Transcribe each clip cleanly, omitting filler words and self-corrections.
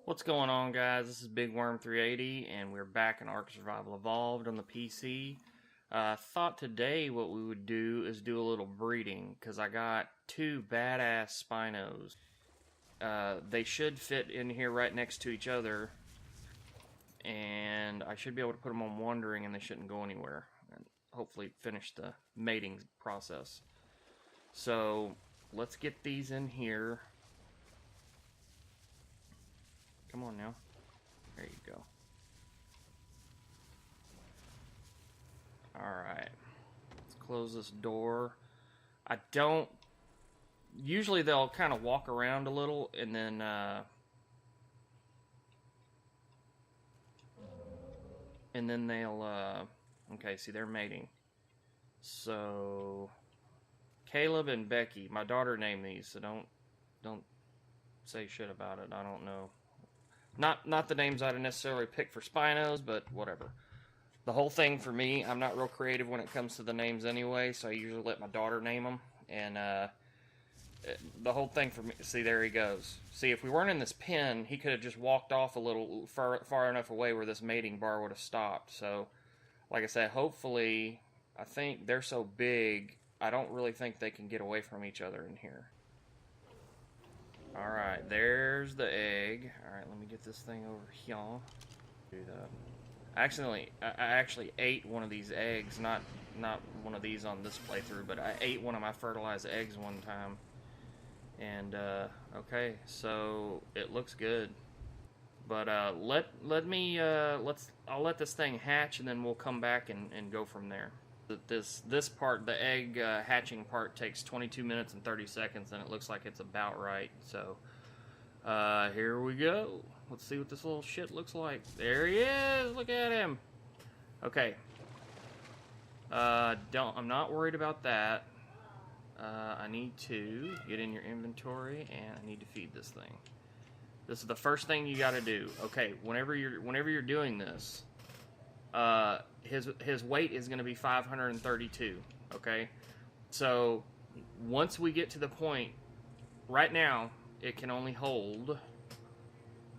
What's going on, guys? This is Big Worm 380, and we're back in Ark Survival Evolved on the PC. Thought today what we would do is do a little breeding, because I got two badass Spinos. They should fit in here right next to each other, and I should be able to put them on wandering, and they shouldn't go anywhere, and hopefully finish the mating process. So, let's get these in here. Come on now. There you go. Alright. Let's close this door. I don't... Usually they'll kind of walk around a little and then... and then they'll... Okay, see, they're mating. So... Caleb and Becky. My daughter named these, so don't say shit about it. I don't know. Not the names I'd necessarily pick for Spinos, but whatever. The whole thing for me, I'm not real creative when it comes to the names anyway, so I usually let my daughter name them. And the whole thing for me, see, there he goes. See, if we weren't in this pen, he could have just walked off a little far enough away where this mating bar would have stopped. So, like I said, hopefully, I think they're so big, I don't really think they can get away from each other in here. Alright, there's the egg. Alright, let me get this thing over here. Do that. I actually ate one of these eggs, not one of these on this playthrough, but I ate one of my fertilized eggs one time. And okay, so it looks good. But I'll let this thing hatch, and then we'll come back and go from there. This part, the egg hatching part, takes 22 minutes and 30 seconds, and it looks like it's about right. So, here we go. Let's see what this little shit looks like. There he is! Look at him! Okay. I'm not worried about that. I need to get in your inventory, and I need to feed this thing. This is the first thing you gotta do. Okay, whenever you're doing this, his weight is going to be 532, okay? So, once we get to the point, right now, it can only hold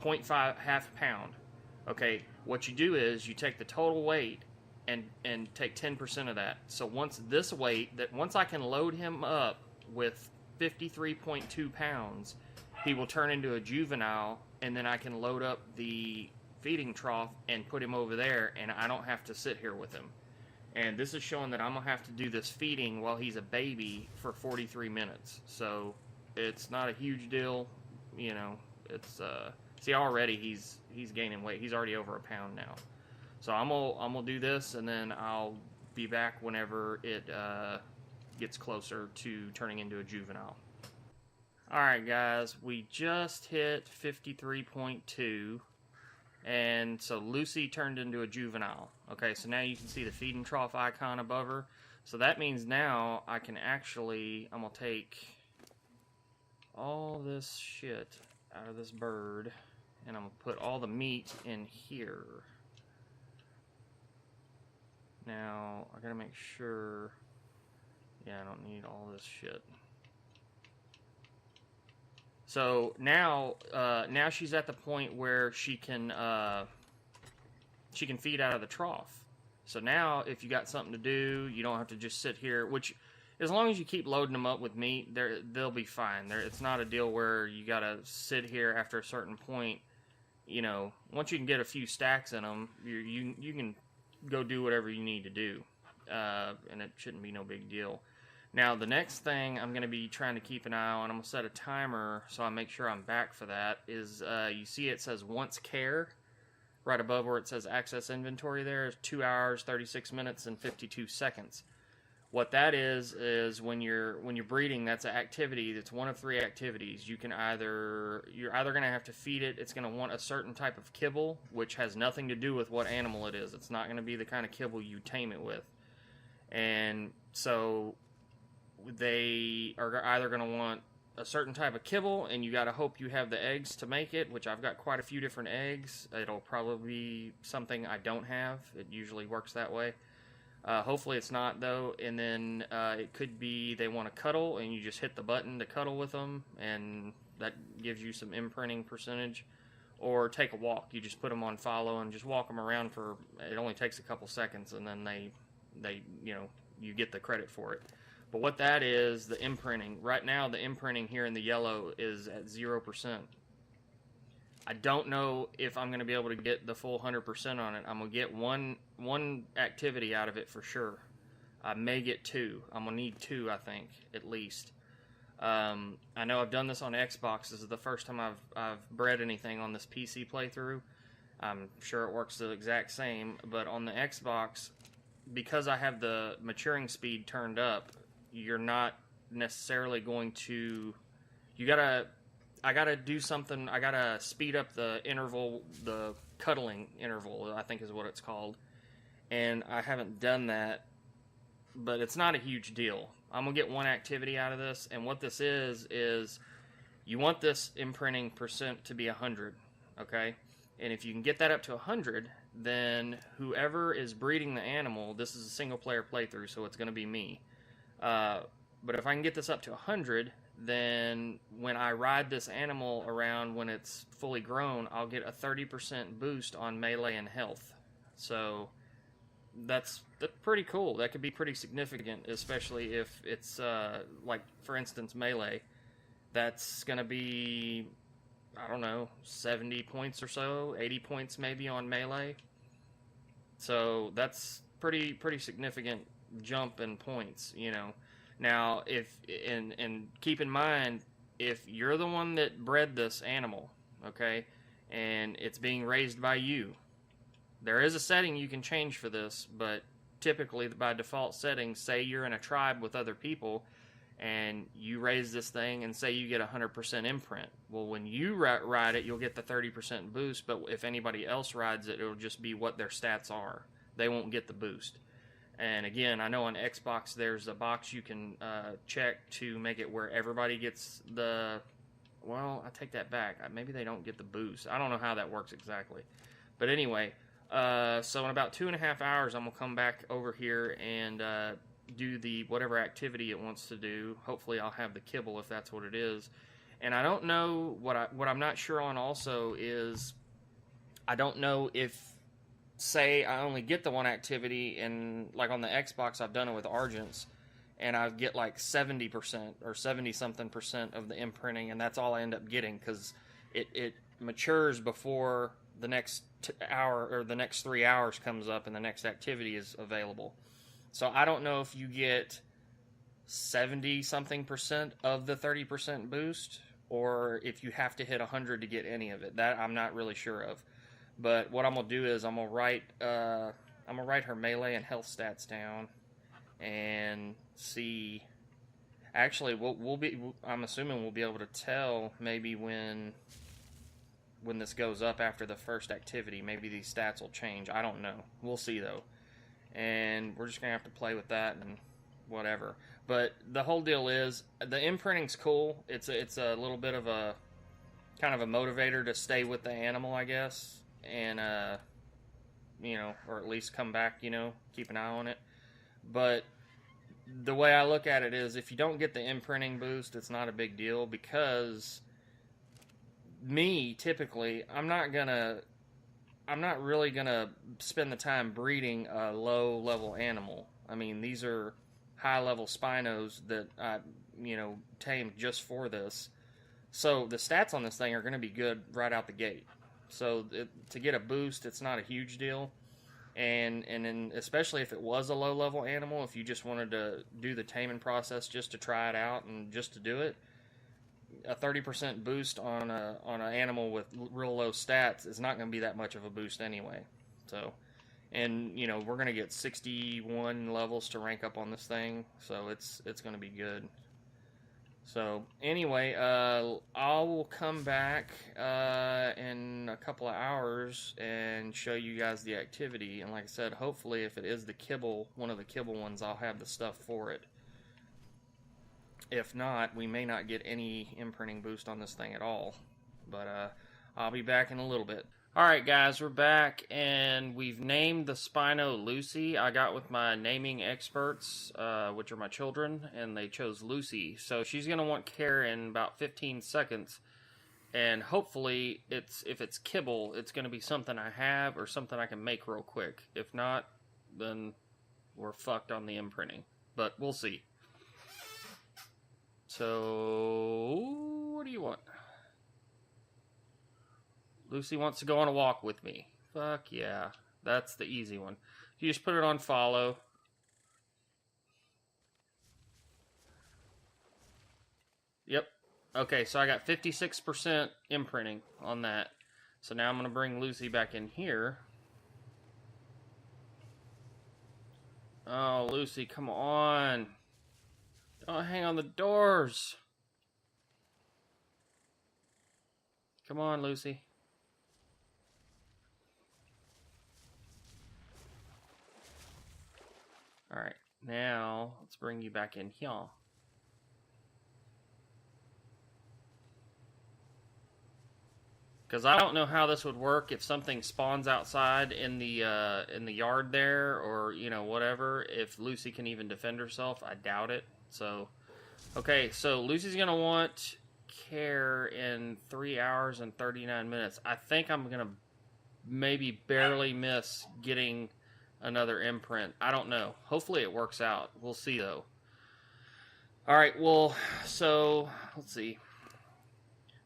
0.5, half pound. Okay, what you do is, you take the total weight and take 10% of that. So once I can load him up with 53.2 pounds, he will turn into a juvenile, and then I can load up the feeding trough and put him over there, and I don't have to sit here with him. And this is showing that I'm gonna have to do this feeding while he's a baby for 43 minutes. So it's not a huge deal, you know. It's see, already he's gaining weight. He's already over a pound now. So I'm gonna do this, and then I'll be back whenever it gets closer to turning into a juvenile. Alright guys, we just hit 53.2. And so Lucy turned into a juvenile. Okay, so now you can see the feeding trough icon above her. So that means now I can actually, I'm going to take all this shit out of this bird, and I'm going to put all the meat in here. Now, I got to make sure, yeah, I don't need all this shit. So now she's at the point where she can feed out of the trough. So now, if you got something to do, you don't have to just sit here. Which, as long as you keep loading them up with meat, they'll be fine. It's not a deal where you gotta sit here after a certain point. You know, once you can get a few stacks in them, you can go do whatever you need to do, and it shouldn't be no big deal. Now, the next thing I'm going to be trying to keep an eye on, I'm going to set a timer so I make sure I'm back for that, is you see it says once care, right above where it says access inventory there, is 2 hours, 36 minutes, and 52 seconds. What that is when you're breeding, that's an activity, that's one of 3 activities. You're either going to have to feed it, it's going to want a certain type of kibble, which has nothing to do with what animal it is. It's not going to be the kind of kibble you tame it with. And so they are either going to want a certain type of kibble, and you got to hope you have the eggs to make it, which I've got quite a few different eggs. It'll probably be something I don't have. It usually works that way. Hopefully it's not, though. And then it could be they want to cuddle, and you just hit the button to cuddle with them, and that gives you some imprinting percentage. or take a walk. You just put them on follow and just walk them around for, it only takes a couple seconds, and then they you know, you get the credit for it. But what that is, the imprinting. Right now, the imprinting here in the yellow is at 0%. I don't know if I'm going to be able to get the full 100% on it. I'm going to get one activity out of it for sure. I may get 2. I'm going to need 2, I think, at least. I know I've done this on Xbox. This is the first time I've bred anything on this PC playthrough. I'm sure it works the exact same, but on the Xbox, because I have the maturing speed turned up, you're not necessarily going to... I gotta do something. I gotta speed up the interval, the cuddling interval, I think is what it's called. And I haven't done that, but it's not a huge deal. I'm gonna get 1 activity out of this, and what this is you want this imprinting percent to be 100, okay? And if you can get that up to 100, then whoever is breeding the animal, this is a single player playthrough, so it's gonna be me. But if I can get this up to 100, then when I ride this animal around when it's fully grown, I'll get a 30% boost on melee and health. So that's pretty cool. That could be pretty significant, especially if it's like, for instance, melee. That's going to be, I don't know, 70 points or so, 80 points maybe on melee. So that's pretty significant jump in points, you know. Now, and keep in mind, if you're the one that bred this animal, okay, and it's being raised by you, there is a setting you can change for this, but typically by default settings, say you're in a tribe with other people, and you raise this thing, and say you get 100% imprint. Well, when you ride it, you'll get the 30% boost, but if anybody else rides it, it'll just be what their stats are. They won't get the boost. And again, I know on Xbox there's a box you can check to make it where everybody gets the... Well, I take that back. Maybe they don't get the boost. I don't know how that works exactly. But anyway, so in about 2.5 hours, I'm going to come back over here and do the whatever activity it wants to do. Hopefully I'll have the kibble if that's what it is. And I don't know, what I'm not sure on also is, I don't know if... Say I only get the 1 activity, and like on the Xbox I've done it with Argents, and I get like 70% or 70-something% of the imprinting, and that's all I end up getting because it matures before the next hour or the next 3 hours comes up and the next activity is available. So I don't know if you get 70-something% of the 30% boost, or if you have to hit 100 to get any of it. That I'm not really sure of. But what I'm gonna do is I'm gonna write her melee and health stats down, and see. Actually, I'm assuming we'll be able to tell maybe when this goes up after the first activity. Maybe these stats will change. I don't know. We'll see though, and we're just gonna have to play with that and whatever. But the whole deal is the imprinting's cool. It's a little bit of a kind of a motivator to stay with the animal, I guess. And you know, or at least come back, you know, keep an eye on it. But the way I look at it is, if you don't get the imprinting boost, it's not a big deal, because me, typically, I'm not really gonna spend the time breeding a low level animal. I mean, these are high level Spinos that I, you know, tamed just for this. So the stats on this thing are going to be good right out the gate. So to get a boost, it's not a huge deal. And especially if it was a low-level animal, if you just wanted to do the taming process just to try it out and just to do it, a 30% boost on an animal with real low stats is not going to be that much of a boost anyway. So, and you know, we're going to get 61 levels to rank up on this thing, so it's going to be good. So anyway, I will come back in a couple of hours and show you guys the activity. And like I said, hopefully if it is the kibble, one of the kibble ones, I'll have the stuff for it. If not, we may not get any imprinting boost on this thing at all. But I'll be back in a little bit. Alright guys, we're back, and we've named the Spino Lucy. I got with my naming experts, which are my children, and they chose Lucy. So she's going to want care in about 15 seconds. And hopefully, if it's kibble, it's going to be something I have or something I can make real quick. If not, then we're fucked on the imprinting. But we'll see. So, what do you want? Lucy wants to go on a walk with me. Fuck yeah. That's the easy one. You just put it on follow. Yep. Okay, so I got 56% imprinting on that. So now I'm going to bring Lucy back in here. Oh, Lucy, come on. Don't hang on the doors. Come on, Lucy. Alright, now let's bring you back in here. Because I don't know how this would work if something spawns outside in the yard there, or you know, whatever. If Lucy can even defend herself, I doubt it. So, okay, so Lucy's gonna want care in 3 hours and 39 minutes. I think I'm gonna maybe barely miss getting another imprint. I don't know. Hopefully it works out. We'll see though. All right. Well, so let's see.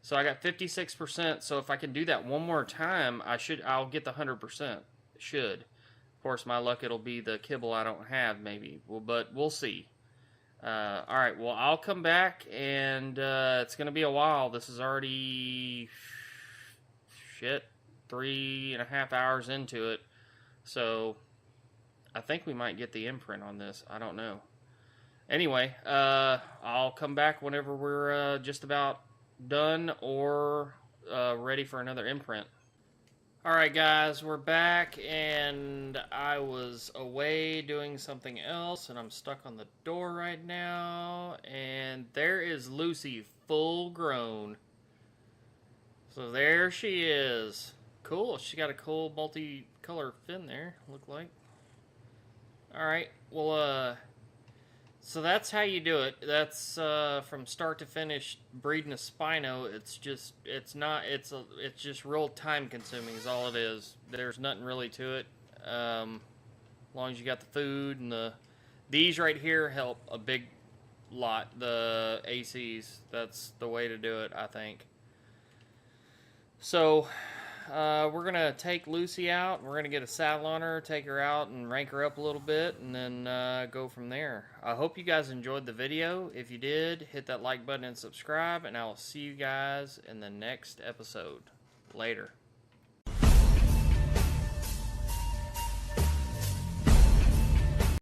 So I got 56%. So if I can do that one more time, I'll get the 100%. Should. Of course, my luck, it'll be the kibble I don't have, maybe. Well, but we'll see. All right. Well, I'll come back, and it's going to be a while. This is already 3.5 hours into it. So I think we might get the imprint on this. I don't know. Anyway, I'll come back whenever we're just about done or ready for another imprint. Alright guys, we're back, and I was away doing something else, and I'm stuck on the door right now, and there is Lucy, full grown. So there she is. Cool, she got a cool multi-color fin there, look like. Alright, well, so that's how you do it. That's from start to finish breeding a Spino. It's just real time consuming is all it is. There's nothing really to it. As long as you got the food and these right here help a big lot. The ACs, that's the way to do it, I think. So we're going to take Lucy out. We're going to get a saddle on her, take her out, and rank her up a little bit, and then go from there. I hope you guys enjoyed the video. If you did, hit that like button and subscribe, and I will see you guys in the next episode. Later.